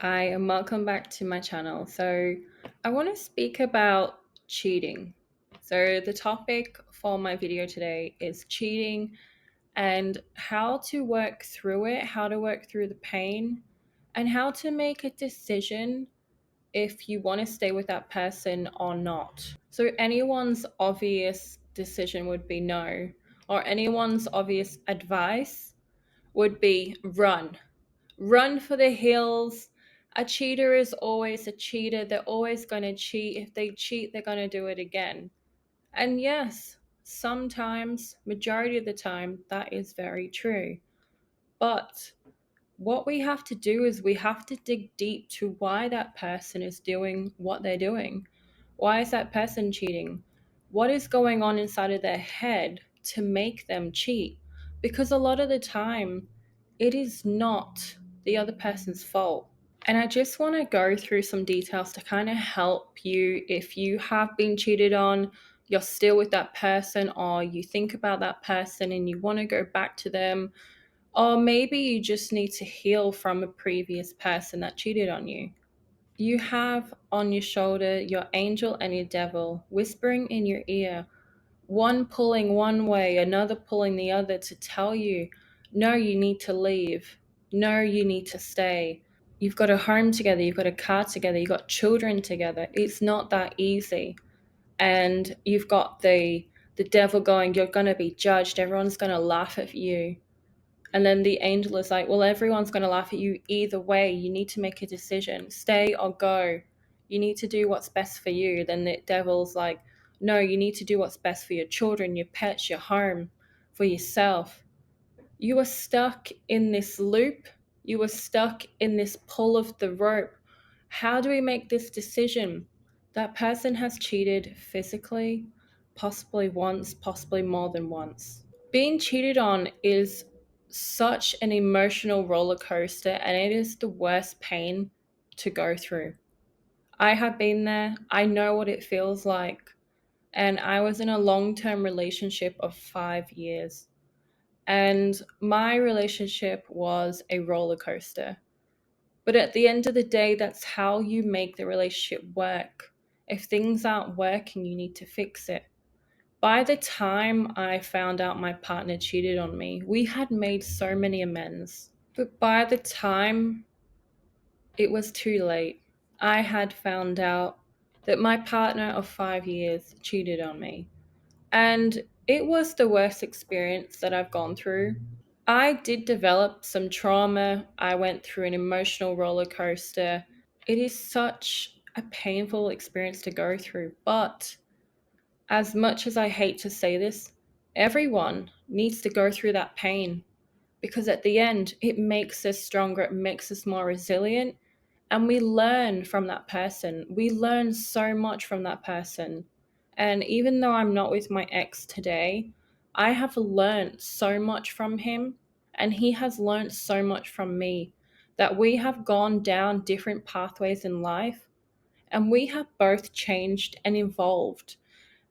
Hi, and welcome back to my channel. So, I want to speak about cheating. So, the topic for my video today is cheating and how to work through it, how to work through the pain, and how to make a decision if you want to stay with that person or not. So, anyone's obvious decision would be no, or anyone's obvious advice would be run for the hills. A cheater is always a cheater. They're always going to cheat. If they cheat, they're going to do it again. And yes, sometimes, majority of the time, that is very true. But what we have to do is we have to dig deep to why that person is doing what they're doing. Why is that person cheating? What is going on inside of their head to make them cheat? Because a lot of the time, it is not the other person's fault. And I just want to go through some details to kind of help you if you have been cheated on, you're still with that person, or you think about that person and you want to go back to them, or maybe you just need to heal from a previous person that cheated on you. You have on your shoulder your angel and your devil whispering in your ear, one pulling one way, another pulling the other to tell you, no, you need to leave. No, you need to stay. You've got a home together, you've got a car together, you've got children together. It's not that easy. And you've got the devil going, you're going to be judged, everyone's going to laugh at you. And then the angel is like, well, everyone's going to laugh at you either way. You need to make a decision, stay or go. You need to do what's best for you. Then the devil's like, no, you need to do what's best for your children, your pets, your home, for yourself. You are stuck in this loop. You are stuck in this pull of the rope. How do we make this decision? That person has cheated physically, possibly once, possibly more than once. Being cheated on is such an emotional roller coaster, and it is the worst pain to go through. I have been there. I know what it feels like. And I was in a long term relationship of 5 years. And my relationship was a roller coaster. But at the end of the day, that's how you make the relationship work. If things aren't working, you need to fix it. By the time I found out my partner cheated on me, we had made so many amends. But by the time it was too late, I had found out that my partner of 5 years cheated on me. And it was the worst experience that I've gone through. I did develop some trauma. I went through an emotional roller coaster. It is such a painful experience to go through. But as much as I hate to say this, everyone needs to go through that pain because at the end, it makes us stronger, it makes us more resilient, and we learn from that person. We learn so much from that person. And even though I'm not with my ex today, I have learned so much from him, and he has learned so much from me that we have gone down different pathways in life, and we have both changed and evolved.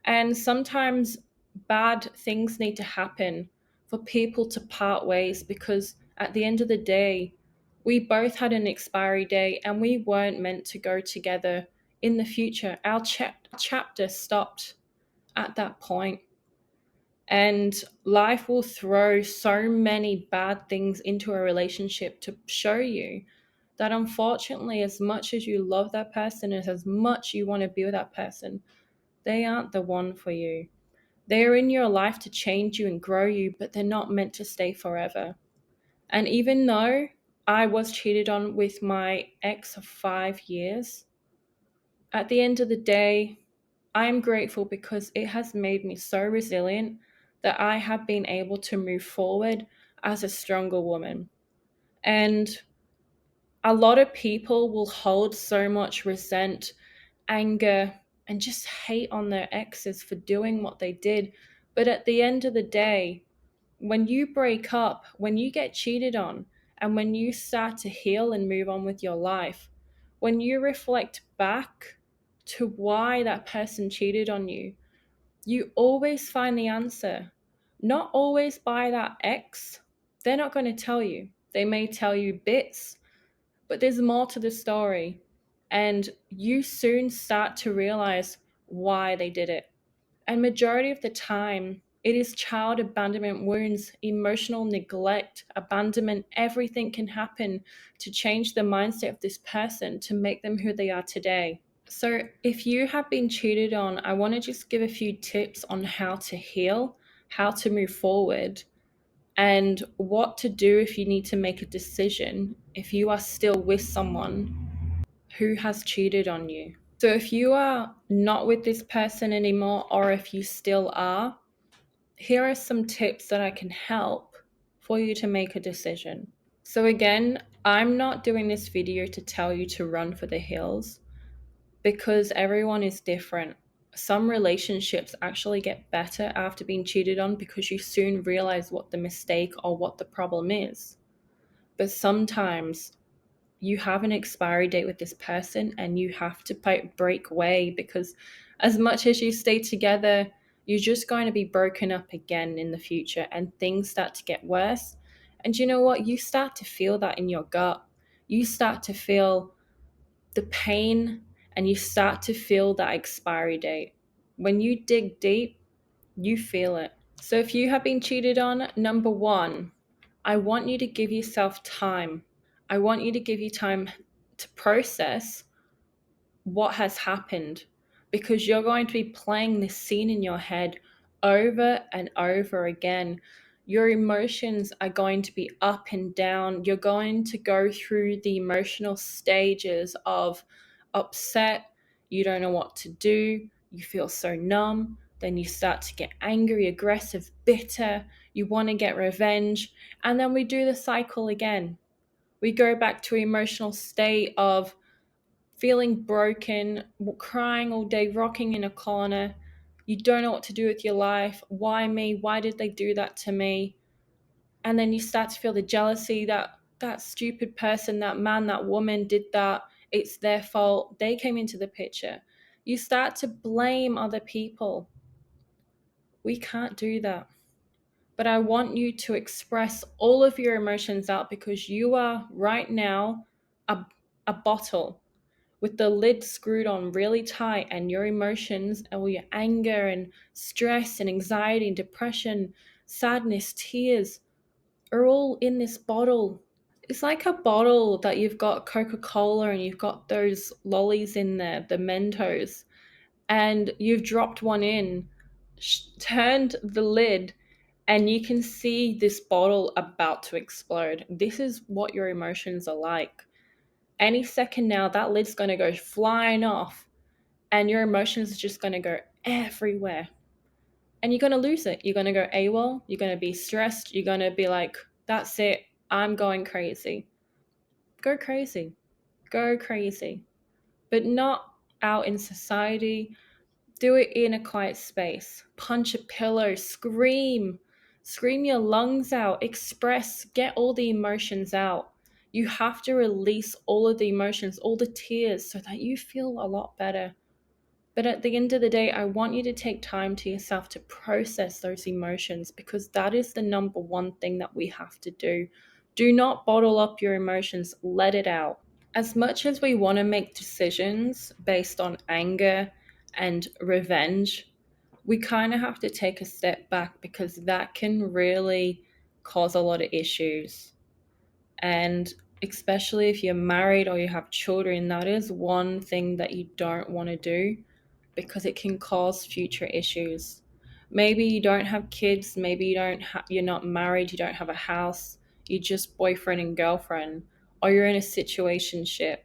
And sometimes bad things need to happen for people to part ways because at the end of the day, we both had an expiry date and we weren't meant to go together in the future. Our chapter stopped at that point. And life will throw so many bad things into a relationship to show you that unfortunately, as much as you love that person, as much you want to be with that person, they aren't the one for you. They're in your life to change you and grow you, but they're not meant to stay forever. And even though I was cheated on with my ex of 5 years, at the end of the day, I am grateful because it has made me so resilient that I have been able to move forward as a stronger woman. And a lot of people will hold so much resent, anger, and just hate on their exes for doing what they did. But at the end of the day, when you break up, when you get cheated on, and when you start to heal and move on with your life, when you reflect back to why that person cheated on you, you always find the answer. Not always by that ex. They're not going to tell you. They may tell you bits, But there's more to the story, and you soon start to realize why they did it. And majority of the time, it is child abandonment wounds, emotional neglect, abandonment. Everything can happen to change the mindset of this person to make them who they are today. So, if you have been cheated on, I want to just give a few tips on how to heal, how to move forward, and what to do if you need to make a decision if you are still with someone who has cheated on you. So, if you are not with this person anymore, or if you still are, here are some tips that I can help for you to make a decision. So, again, I'm not doing this video to tell you to run for the hills because everyone is different. Some relationships actually get better after being cheated on because you soon realize what the mistake or what the problem is. But sometimes you have an expiry date with this person and you have to break away, because as much as you stay together, you're just going to be broken up again in the future and things start to get worse. And you know what? You start to feel that in your gut. You start to feel the pain and you start to feel that expiry date. When you dig deep, you feel it. So if you have been cheated on, number one, I want you to give yourself time. I want you to give you time to process what has happened, because you're going to be playing this scene in your head over and over again. Your emotions are going to be up and down. You're going to go through the emotional stages of upset, you don't know what to do, you feel so numb, then you start to get angry, aggressive, bitter, you want to get revenge, and then we do the cycle again. We go back to emotional state of feeling broken, crying all day, rocking in a corner. You don't know what to do with your life. Why me? Why did they do that to me? And then you start to feel the jealousy that that stupid person, that man, that woman did that. It's their fault. They came into the picture. You start to blame other people. We can't do that. But I want you to express all of your emotions out, because you are right now a bottle with the lid screwed on really tight, and your emotions and all your anger and stress and anxiety and depression, sadness, tears are all in this bottle. It's like a bottle that you've got Coca-Cola and you've got those lollies in there, the Mentos, and you've dropped one in, turned the lid, and you can see this bottle about to explode. This is what your emotions are like. Any second now, that lid's going to go flying off and your emotions are just going to go everywhere. And you're going to lose it. You're going to go AWOL. You're going to be stressed. You're going to be like, that's it. I'm going crazy. Go crazy. Go crazy. But not out in society. Do it in a quiet space. Punch a pillow. Scream. Scream your lungs out. Express. Get all the emotions out. You have to release all of the emotions, all the tears, so that you feel a lot better. But at the end of the day, I want you to take time to yourself to process those emotions, because that is the number one thing that we have to do. Do not bottle up your emotions. Let it out. As much as we want to make decisions based on anger and revenge, we kind of have to take a step back, because that can really cause a lot of issues. And especially if you're married or you have children, that is one thing that you don't want to do, because it can cause future issues. Maybe you don't have kids, maybe you're not married, you don't have a house, you're just boyfriend and girlfriend, or you're in a situationship.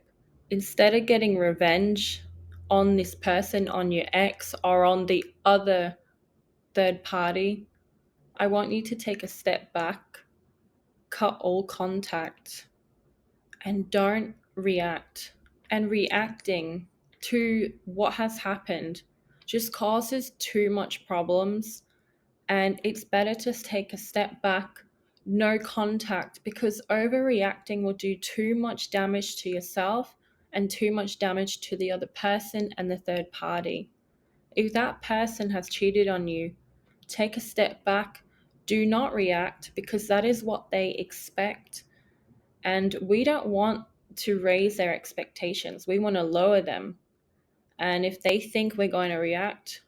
Instead of getting revenge on this person, on your ex, or on the other third party, I want you to take a step back, cut all contact, and don't react. And reacting to what has happened just causes too much problems. And it's better to take a step back, no contact, because overreacting will do too much damage to yourself and too much damage to the other person and the third party. If that person has cheated on you, take a step back, do not react, because that is what they expect. And we don't want to raise their expectations. We want to lower them. And if they think we're going to react,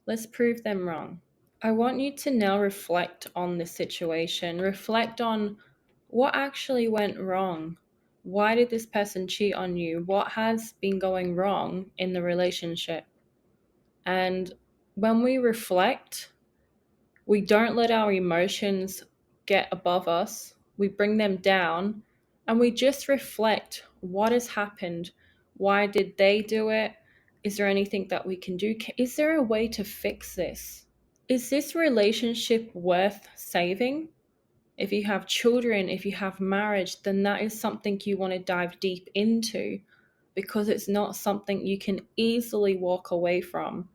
let's prove them wrong. I want you to now reflect on the situation. Reflect on what actually went wrong. Why did this person cheat on you? What has been going wrong in the relationship? And when we reflect, we don't let our emotions get above us. We bring them down and we just reflect what has happened. Why did they do it? Is there anything that we can do? Is there a way to fix this? Is this relationship worth saving? If you have children, if you have marriage, then that is something you want to dive deep into because it's not something you can easily walk away from.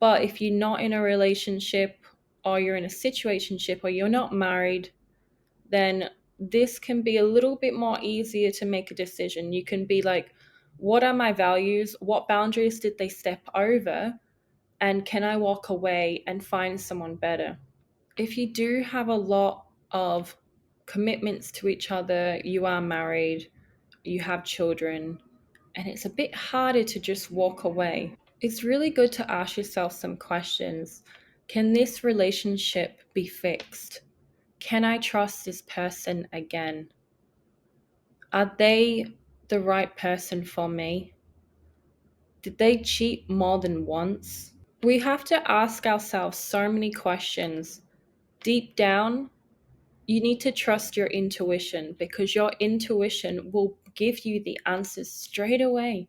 But if you're not in a relationship or you're in a situationship or you're not married, then this can be a little bit more easier to make a decision. You can be like, what are my values? What boundaries did they step over? And can I walk away and find someone better? If you do have a lot of commitments to each other, you are married, you have children, and it's a bit harder to just walk away, it's really good to ask yourself some questions. Can this relationship be fixed? Can I trust this person again? Are they the right person for me? Did they cheat more than once? We have to ask ourselves so many questions. Deep down, you need to trust your intuition because your intuition will give you the answers straight away.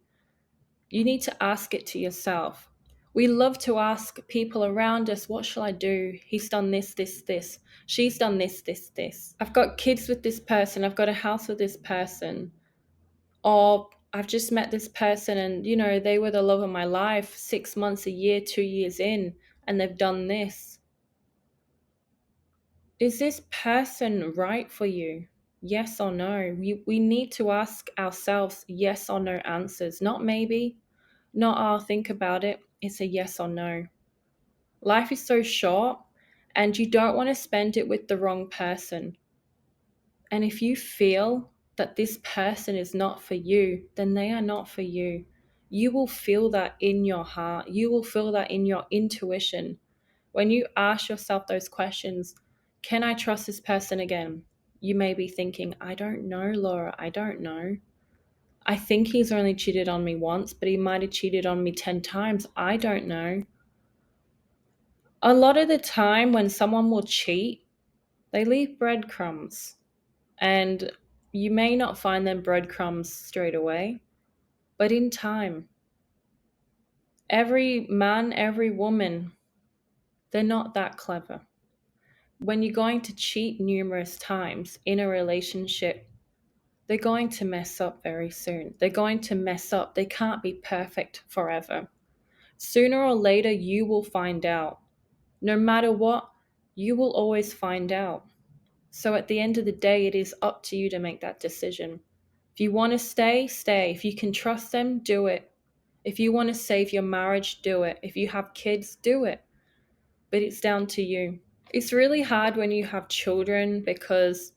You need to ask it to yourself. We love to ask people around us, what shall I do? He's done this, this, this. She's done this, this, this. I've got kids with this person. I've got a house with this person. Or I've just met this person and, they were the love of my life 6 months, a year, 2 years in, and they've done this. Is this person right for you? Yes or no? We need to ask ourselves yes or no answers, not maybe, not I'll think about it. It's a yes or no. Life is so short and you don't want to spend it with the wrong person. And if you feel that this person is not for you, then they are not for you. You will feel that in your heart. You will feel that in your intuition. When you ask yourself those questions, can I trust this person again? You may be thinking, I don't know, Laura, I don't know. I think he's only cheated on me once, but he might have cheated on me 10 times. I don't know. A lot of the time when someone will cheat, they leave breadcrumbs. And you may not find them breadcrumbs straight away, but in time. Every man, every woman, they're not that clever. When you're going to cheat numerous times in a relationship, they're going to mess up very soon. They're going to mess up. They can't be perfect forever. Sooner or later, you will find out. No matter what, you will always find out. So at the end of the day, it is up to you to make that decision. If you want to stay, stay. If you can trust them, do it. If you want to save your marriage, do it. If you have kids, do it. But it's down to you. It's really hard when you have children because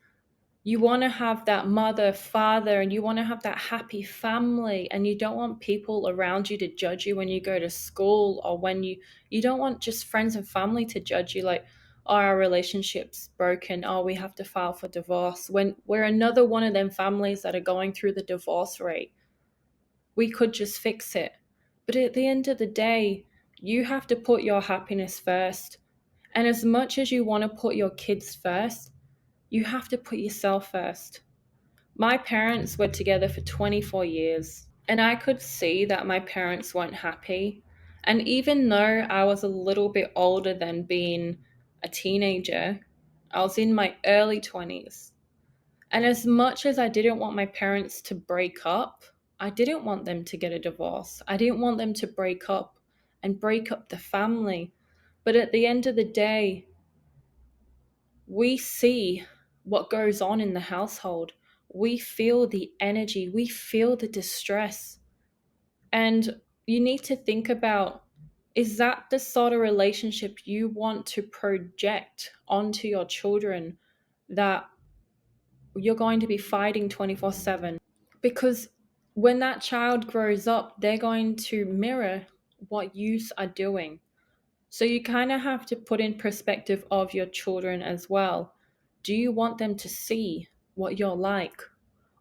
you want to have that mother, father, and you want to have that happy family, and you don't want people around you to judge you when you go to school, or when you don't want just friends and family to judge you like, oh, our relationship's broken, oh, we have to file for divorce, when we're another one of them families that are going through the divorce rate. We could just fix it. But at the end of the day, you have to put your happiness first. And as much as you want to put your kids first, you have to put yourself first. My parents were together for 24 years, and I could see that my parents weren't happy. And even though I was a little bit older than being a teenager, I was in my early 20s. And as much as I didn't want my parents to break up, I didn't want them to get a divorce. I didn't want them to break up and break up the family. But at the end of the day, we see what goes on in the household. We feel the energy, we feel the distress. And you need to think about, is that the sort of relationship you want to project onto your children, that you're going to be fighting 24/7? Because when that child grows up, they're going to mirror what you are doing. So you kind of have to put in perspective of your children as well. Do you want them to see what you're like?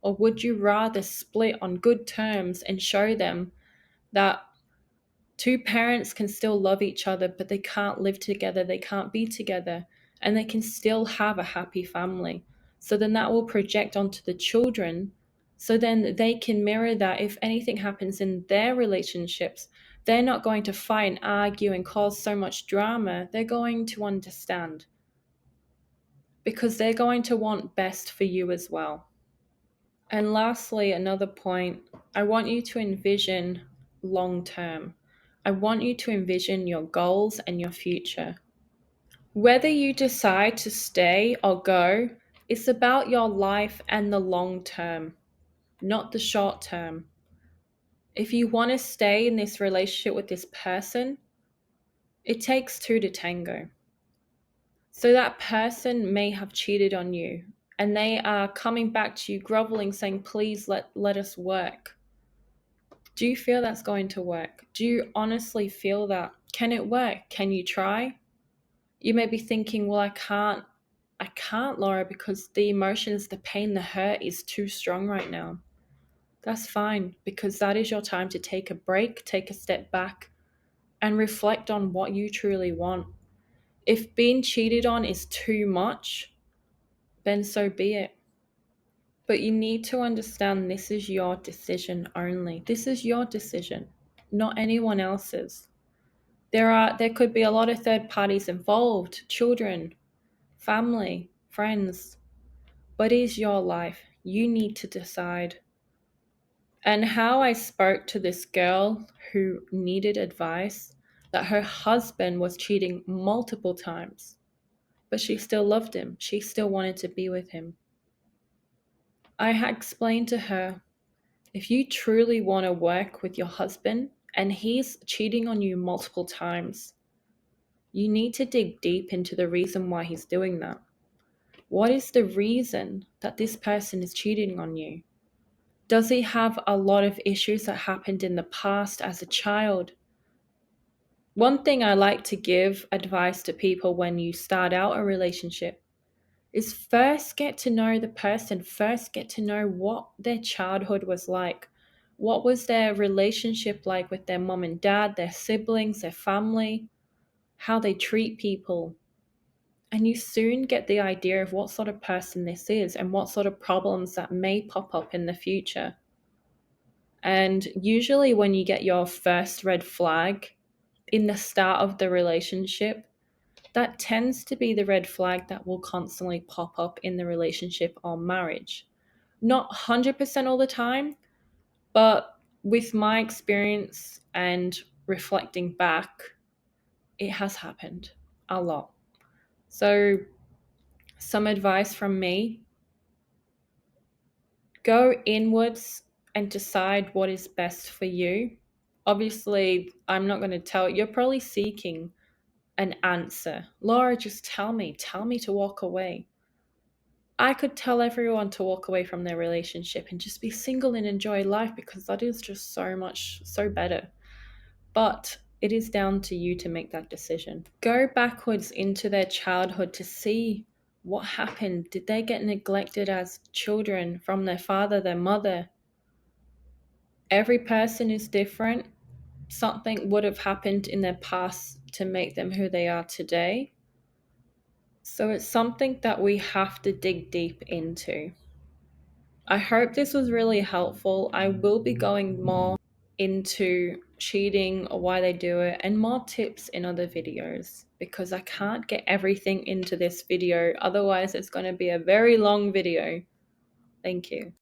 Or would you rather split on good terms and show them that two parents can still love each other, but they can't live together, they can't be together, and they can still have a happy family? So then that will project onto the children. So then they can mirror that. If anything happens in their relationships, they're not going to fight and argue and cause so much drama. They're going to understand because they're going to want best for you as well. And lastly, another point, I want you to envision long term. I want you to envision your goals and your future. Whether you decide to stay or go, it's about your life and the long term, not the short term. If you want to stay in this relationship with this person, it takes two to tango. So that person may have cheated on you and they are coming back to you groveling, saying, please let us work. Do you feel that's going to work? Do you honestly feel that? Can it work? Can you try? You may be thinking, well, I can't, Laura, because the emotions, the pain, the hurt is too strong right now. That's fine, because that is your time to take a break, take a step back, and reflect on what you truly want. If being cheated on is too much, then so be it. But you need to understand this is your decision only. This is your decision, not anyone else's. There could be a lot of third parties involved, children, family, friends, but it is your life. You need to decide. And how I spoke to this girl who needed advice, that her husband was cheating multiple times, but she still loved him. She still wanted to be with him. I had explained to her, if you truly want to work with your husband and he's cheating on you multiple times, you need to dig deep into the reason why he's doing that. What is the reason that this person is cheating on you? Does he have a lot of issues that happened in the past as a child? One thing I like to give advice to people when you start out a relationship is first get to know the person, first get to know what their childhood was like. What was their relationship like with their mom and dad, their siblings, their family, how they treat people. And you soon get the idea of what sort of person this is and what sort of problems that may pop up in the future. And usually when you get your first red flag in the start of the relationship, that tends to be the red flag that will constantly pop up in the relationship or marriage. Not 100% all the time, but with my experience and reflecting back, it has happened a lot. So some advice from me: go inwards and decide what is best for you. Obviously, I'm not going to tell, you're probably seeking an answer. Laura, just tell me to walk away. I could tell everyone to walk away from their relationship and just be single and enjoy life because that is just so better. But it is down to you to make that decision. Go backwards into their childhood to see what happened. Did they get neglected as children from their father, their mother? Every person is different. Something would have happened in their past to make them who they are today. So it's something that we have to dig deep into. I hope this was really helpful. I will be going more into cheating or why they do it and more tips in other videos because I can't get everything into this video. Otherwise, it's going to be a very long video. Thank you.